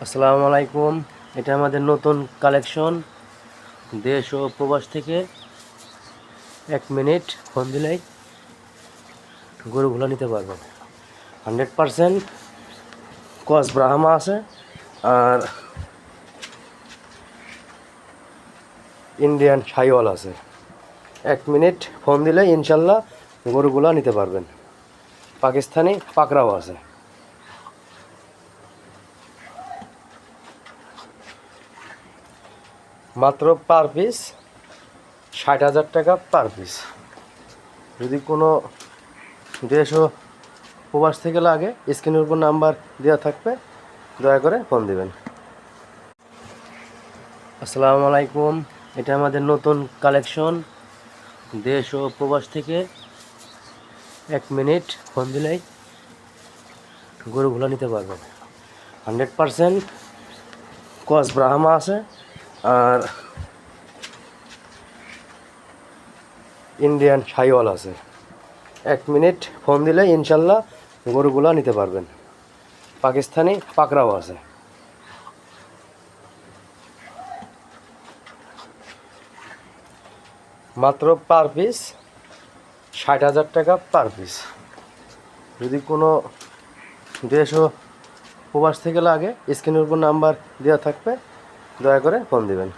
আসসালামু আলাইকুম। এটা আমাদের নতুন কালেকশন। দেশ ও প্রবাস থেকে 1 মিনিট ফোন দিলেই গরুগুলো নিতে পারবেন। 100% ক্রস ব্রাহ্মা আছে আর ইন্ডিয়ান শাহিওয়াল আছে। 1 মিনিট ফোন দিলে ইনশাল্লাহ গরুগুলো নিতে পারবেন। পাকিস্তানি পাকড়াও আছে। মাত্র পার পিস 60,000 টাকা পার পিস। যদি কোনো দেশ ও প্রবাস থেকে লাগে স্ক্রিনের উপর নাম্বার দেওয়া থাকবে, দয়া করে ফোন দিবেন। আসসালামু আলাইকুম। এটা আমাদের নতুন কালেকশন। দেশ ও প্রবাস থেকে 1 মিনিট ফোন দিলেই গরুগুলো নিতে পারবেন। 100% ক্রস ব্রাহ্মা আছে আর ইন্ডিয়ান শাহিওয়াল আছে। 1 মিনিট ফোন দিলে ইনশাল্লাহ গরুগুলো নিতে পারবেন। পাকিস্তানি পাকড়াও আছে। মাত্র পার পিস 60,000 টাকা পার পিস। যদি কোনো দেশ ও প্রবাস থেকে লাগে স্ক্রিনের উপর নাম্বার দেওয়া থাকবে, দয়া করে ফোন দিবেন।